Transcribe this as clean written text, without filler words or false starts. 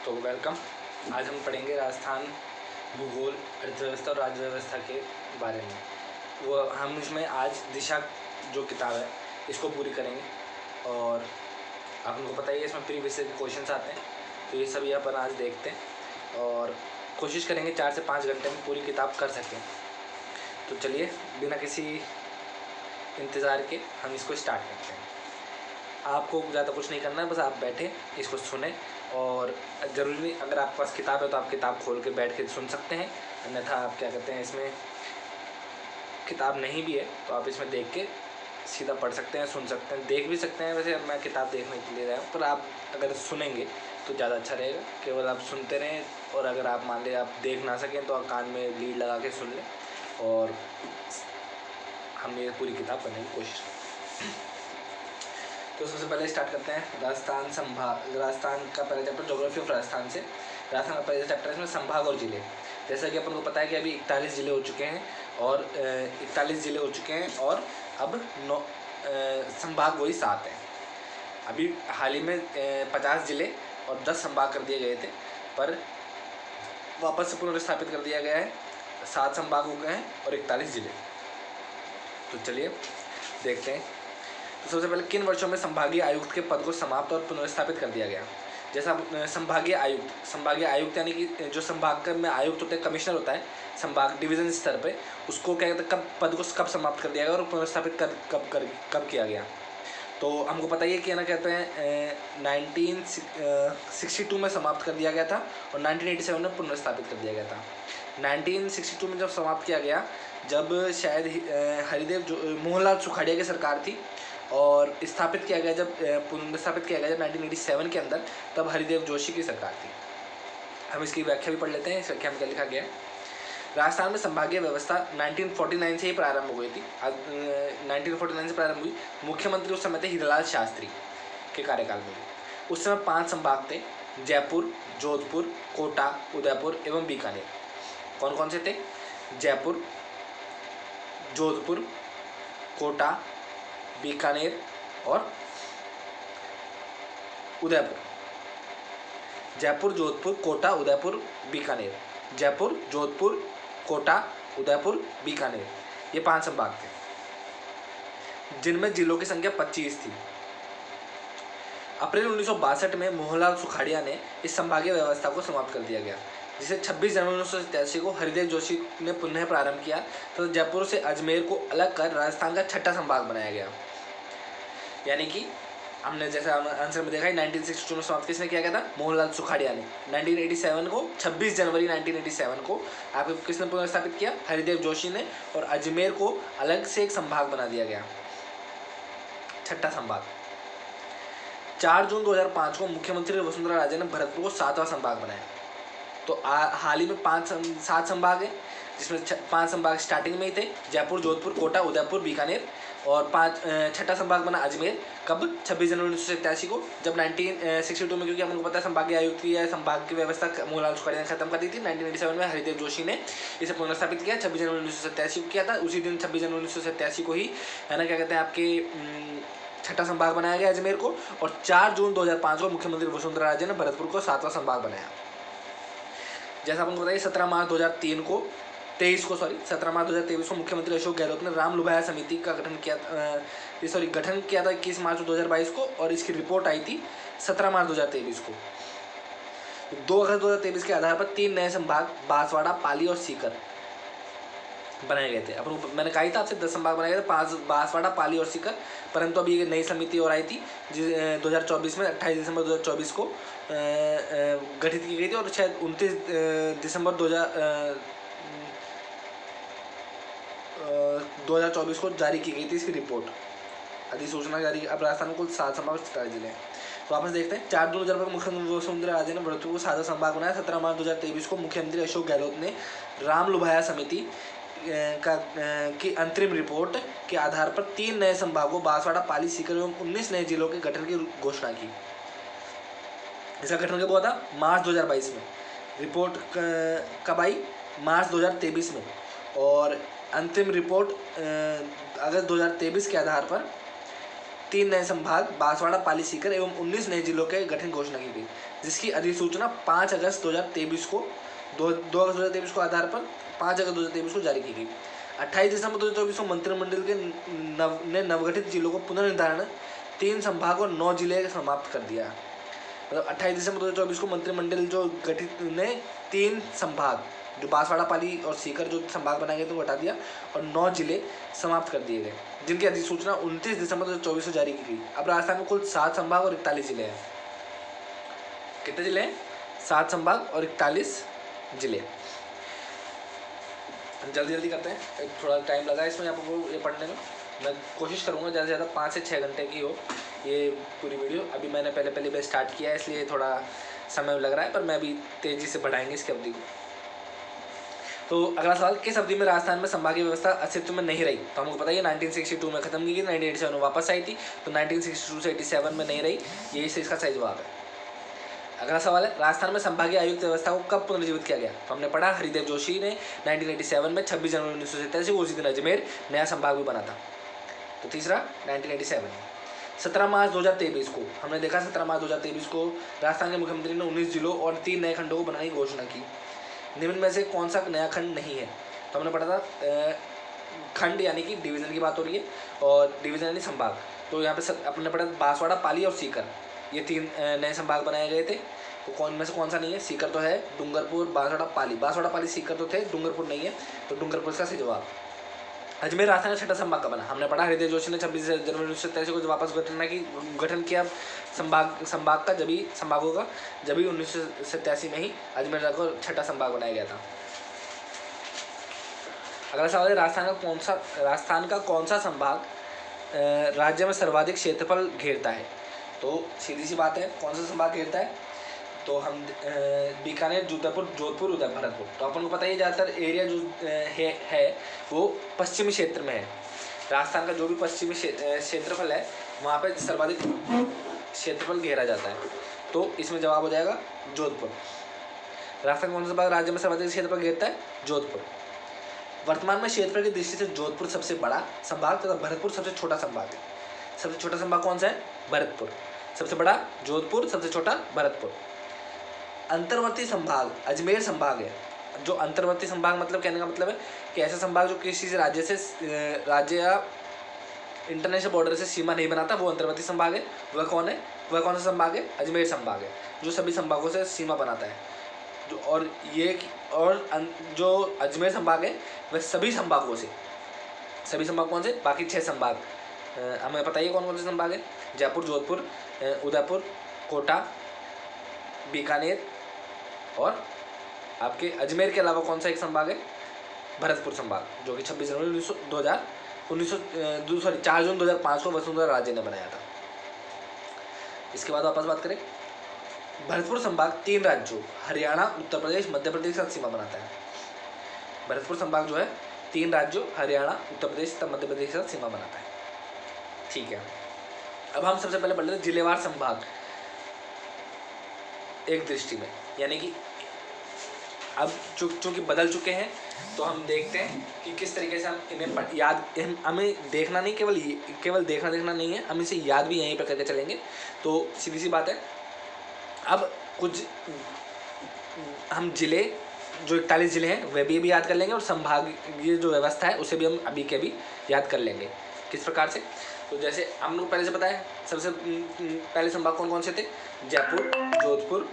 तो वेलकम। आज हम पढ़ेंगे राजस्थान भूगोल, अर्थव्यवस्था और राज्य व्यवस्था के बारे में। वो हम इसमें आज दिशा जो किताब है इसको पूरी करेंगे। और आप लोगों को पता ही है इसमें प्रीवियस के क्वेश्चंस आते हैं, तो ये सभी अपन आज देखते हैं और कोशिश करेंगे 4 से 5 घंटे में पूरी किताब कर सकें। तो चलिए बिना किसी इंतज़ार के हम इसको स्टार्ट करते हैं। आपको ज़्यादा कुछ नहीं करना है, बस आप बैठे इसको सुने। और ज़रूरी नहीं, अगर आपके पास किताब है तो आप किताब खोल के बैठ के सुन सकते हैं, अन्यथा आप क्या कहते हैं, इसमें किताब नहीं भी है तो आप इसमें देख के सीधा पढ़ सकते हैं, सुन सकते हैं, देख भी सकते हैं। वैसे मैं किताब देखने के लिए आया हूँ, पर आप अगर सुनेंगे तो ज़्यादा अच्छा रहेगा। केवल आप सुनते रहें, और अगर आप मान लें आप देख ना सकें तो आप कान में लीड लगा के सुन लें। और हम ये पूरी किताब पढ़ने की कोशिश करें। तो सबसे पहले स्टार्ट करते हैं राजस्थान संभाग। राजस्थान का पहला चैप्टर ज्योग्राफी ऑफ राजस्थान से। राजस्थान का पहला चैप्टर है इसमें संभाग और जिले। जैसा कि अपन को पता है कि अभी 41 जिले हो चुके हैं, और 41 जिले हो चुके हैं, और अब 9 संभाग वही 7 हैं। अभी हाल ही में 50 जिले और 10 संभाग कर दिए गए थे, पर वापस से पुनर्स्थापित कर दिया गया है। 7 संभाग हो गए हैं और 41 जिले। तो चलिए देखते हैं। तो सबसे पहले किन वर्षों में संभागीय आयुक्त के पद को समाप्त और पुनर्स्थापित कर दिया गया। जैसा संभागीय आयुक्त यानी कि जो संभाग में आयुक्त होते हैं, कमिश्नर होता है संभाग डिवीजन स्तर पे, उसको क्या कहते हैं, कब पद को कब समाप्त कर दिया गया और पुनर्स्थापित कब किया गया। तो हमको पता ही है कि ना कहते हैं 1962 में समाप्त कर दिया गया था और 1987 में पुनर्स्थापित कर दिया गया था। 1962 में जब समाप्त किया गया, जब शायद हरिदेव मोहनलाल सुखाड़िया की सरकार थी, और स्थापित किया गया जब पुनर्स्थापित किया गया जब 1987 के अंदर, तब हरिदेव जोशी की सरकार थी। हम इसकी व्याख्या भी पढ़ लेते हैं। इस व्याख्या में क्या लिखा गया है। राजस्थान में संभागीय व्यवस्था 1949 से ही प्रारंभ हो गई थी। 1949 से प्रारंभ हुई। मुख्यमंत्री उस समय थे हीरालाल शास्त्री के कार्यकाल में। उस समय 5 संभाग थे: जयपुर, जोधपुर, कोटा, उदयपुर एवं बीकानेर। कौन कौन से थे? जयपुर, जोधपुर, कोटा, बीकानेर और उदयपुर। जयपुर, जोधपुर, कोटा, उदयपुर, बीकानेर। जयपुर, जोधपुर, कोटा, उदयपुर, बीकानेर, ये 5 संभाग थे, जिनमें जिलों की संख्या 25 थी। अप्रैल 1962 में मोहनलाल सुखाड़िया ने इस संभागीय व्यवस्था को समाप्त कर दिया गया, जिसे 26 जनवरी 1987 को हरिदेव जोशी ने पुनः प्रारंभ किया। तो जयपुर से अजमेर को अलग कर राजस्थान का 6ठा संभाग बनाया गया। यानी कि हमने जैसा आंसर में देखा है, 1962 में समाप्त किसने किया गया था? मोहनलाल सुखाड़िया ने। 1987 को 26 जनवरी 1987 को आपको किसने पुनर्स्थापित किया? हरिदेव जोशी ने। और अजमेर को अलग से एक संभाग बना दिया गया, 6ठा संभाग। 4 जून 2005 को मुख्यमंत्री वसुंधरा राजे ने भरतपुर को 7वां संभाग बनाया। तो हाल ही में 7 संभाग है, जिसमें 5 संभाग स्टार्टिंग में ही थे: जयपुर, जोधपुर, कोटा, उदयपुर, बीकानेर। और 6ठा संभाग बना अजमेर। कब? 26 जनवरी 1987 को, जब 1962 में, क्योंकि हमको पता है संभागीय आयुक्त की संभाग की व्यवस्था मोहनलाल सुखाड़िया ने खत्म कर दी थी। 1987 में हरिदेव जोशी ने इसे पुनर्स्थापित किया। 26 जनवरी 1987 को किया था। उसी दिन 26 जनवरी 1987 को ही है ना क्या कहते हैं आपके 6ठा संभाग बनाया गया अजमेर को। और 4 जून 2005 को मुख्यमंत्री वसुंधरा राजे ने भरतपुर को 7वां संभाग बनाया। जैसा आपको बताइए 17 मार्च 2023 को मुख्यमंत्री अशोक गहलोत ने राम लुभाया समिति का गठन किया था 21 मार्च 2022 को, और इसकी रिपोर्ट आई थी 17 मार्च 2023 को। 2 अगस्त 2023 के आधार पर 3 नए संभाग बांसवाड़ा, पाली और सीकर बनाए गए थे। अपन मैंने कहा था आपसे 10 संभाग बनाए गए थे, 5 बांसवाड़ा, पाली और सीकर। परंतु अभी एक नई समिति और आई थी 2024 में, 28 दिसंबर 2024 को गठित की गई थी, और शायद 29 दिसंबर 2024 को जारी की गई थी इसकी रिपोर्ट, अधिसूचना जारी। अब राजस्थान में कुल 7 संभाग 47 जिले हैं। तो वापस देखते हैं। 4 जून 2005 को मुख्यमंत्री वसुंधरा राजे ने भरतपुर को 7वां संभाग बनाया। 17 मार्च 2023 को मुख्यमंत्री अशोक गहलोत ने राम लुभाया समिति की अंतरिम रिपोर्ट के आधार पर 3 नए संभागों बांसवाड़ा, पाली, सीकर एवं 19 नए जिलों के गठन की घोषणा की। इसका गठन कब हुआ था? मार्च 2022 में। रिपोर्ट कब आई? मार्च 2023 में। और अंतिम रिपोर्ट अगस्त 2023 के आधार पर 3 नए संभाग बांसवाड़ा, पाली, सीकर एवं 19 नए जिलों के गठन घोषणा की गई, जिसकी अधिसूचना 5 अगस्त 2023 को 2 अगस्त 2023 को आधार पर 5 अगस्त 2023 को जारी की गई। 28 दिसंबर 2024 को मंत्रिमंडल के नवगठित जिलों को पुनर्निर्धारण 3 संभाग और 9 जिले समाप्त कर दिया। मतलब 28 दिसंबर 2024 को मंत्रिमंडल जो गठित ने 3 संभाग जो बांसवाड़ा, पाली और सीकर जो संभाग बनाए गए थे वो हटा दिया और 9 जिले समाप्त कर दिए गए, जिनकी अधिसूचना 29 दिसंबर 2024 को जारी की गई। अब राजस्थान में कुल 7 संभाग और 41 जिले हैं। कितने जिले हैं? 7 संभाग और 41 जिले। जल्दी जल्दी करते हैं, थोड़ा टाइम लगा इसमें आपको ये पढ़ने में। मैं कोशिश करूँगा ज़्यादा से ज़्यादा 5 से 6 घंटे की हो ये पूरी वीडियो। अभी मैंने पहले स्टार्ट किया है, इसलिए थोड़ा समय लग रहा है, पर मैं अभी तेज़ी से बढ़ाएंगे इसकी अवधि को। तो अगला सवाल, किस अवधि में राजस्थान में संभागीय व्यवस्था अस्तित्व में नहीं रही? तो हमको पता है 1962 में खत्म की गई, 1987 में वापस आई थी, तो 1962 से 87 में नहीं रही, यही से इसका सही जवाब है। अगला सवाल है, राजस्थान में संभागीय आयुक्त व्यवस्था को कब पुनर्जीवित किया गया? तो हमने पढ़ा हरिदेव जोशी ने 1987 में 26 जनवरी 1987 को उसी दिन अजमेर नया संभाग भी बना था। तो तीसरा 1987। 17 मार्च 2023 को हमने देखा, 17 मार्च 2023 को राजस्थान के मुख्यमंत्री ने 19 जिलों और 3 नए खंडों को बनाने की घोषणा की। निम्न में से कौन सा नया खंड नहीं है? तो हमने पढ़ा था खंड यानी कि डिवीज़न की बात हो रही है, और डिवीज़न यानी संभाग। तो यहाँ पे अपने पढ़ा बांसवाड़ा, पाली और सीकर, ये 3 नए संभाग बनाए गए थे। तो कौन में से कौन सा नहीं है? सीकर तो है, डूंगरपुर, बांसवाड़ा, पाली। बांसवाड़ा, पाली, सीकर तो थे, डूंगरपुर नहीं है, तो डूंगरपुर का सही जवाब। अजमेर राजस्थान का 6ठा संभाग का बना, हमने पढ़ा हरिदेव जोशी ने 26 जनवरी 1987 को वापस गठन किया संभाग का, जब संभागों का, जब 1987 में ही अजमेर को 6ठा संभाग बनाया गया था। अगला सवाल है, राजस्थान का कौन सा संभाग राज्य में सर्वाधिक क्षेत्रफल घेरता है? तो सीधी सी बात है, कौन सा संभाग घेरता है? तो हम बीकानेर, जोधपुर, उदयपुर, भरतपुर। तो अपन को पता ही ज़्यादातर एरिया जो है वो पश्चिमी क्षेत्र में है। राजस्थान का जो भी पश्चिमी क्षेत्रफल है वहाँ पे सर्वाधिक क्षेत्रफल घेरा जाता है, तो इसमें जवाब हो जाएगा जोधपुर। राजस्थान कौन सा संभाग राज्य में सर्वाधिक क्षेत्रफल घेरता है? जोधपुर। वर्तमान में क्षेत्रफल की दृष्टि से जोधपुर सबसे बड़ा संभाग तथा भरतपुर सबसे छोटा संभाग है। सबसे छोटा संभाग कौन सा है? भरतपुर। सबसे बड़ा जोधपुर, सबसे छोटा भरतपुर। अंतर्वर्ती संभाग अजमेर संभाग है। जो अंतर्वर्ती संभाग मतलब कहने का मतलब है कि ऐसा संभाग जो किसी राज्य या इंटरनेशनल बॉर्डर से सीमा नहीं बनाता, वो अंतर्वर्ती संभाग है। वह कौन है? वह कौन सा संभाग है? अजमेर संभाग है, जो सभी संभागों से सीमा बनाता है। जो अजमेर संभाग है वह सभी संभाग कौन से? बाकी 6 संभाग हमें पता ही है कौन से संभाग है। जयपुर, जोधपुर, उदयपुर, कोटा, बीकानेर और आपके अजमेर के अलावा कौन सा एक संभाग है? भरतपुर संभाग, जो कि 26 जनवरी 4 जून 2005 को वसुंधरा राजे ने बनाया था। इसके बाद वापस बात करें, भरतपुर संभाग 3 राज्यों हरियाणा, उत्तर प्रदेश, मध्य प्रदेश के साथ सीमा बनाता है। भरतपुर संभाग जो है 3 राज्यों हरियाणा, उत्तर प्रदेश तथा मध्य प्रदेश के साथ सीमा बनाता है। ठीक है, अब हम सबसे पहले पढ़ लेते हैं जिलेवार संभाग एक दृष्टि में, यानी कि अब चूँकि बदल चुके हैं तो हम देखते हैं कि किस तरीके से हम इन्हें हमें देखना नहीं, केवल देखना नहीं है, हम इसे याद भी यहीं पर करके चलेंगे। तो सीधी सी बात है, अब कुछ हम जिले जो 41 जिले हैं वह भी याद कर लेंगे, और संभागीय जो व्यवस्था है उसे भी हम अभी के अभी याद कर लेंगे। किस प्रकार से? तो जैसे हम लोग पहले से पता है, सबसे पहले संभाग कौन कौन से थे? जयपुर, जोधपुर,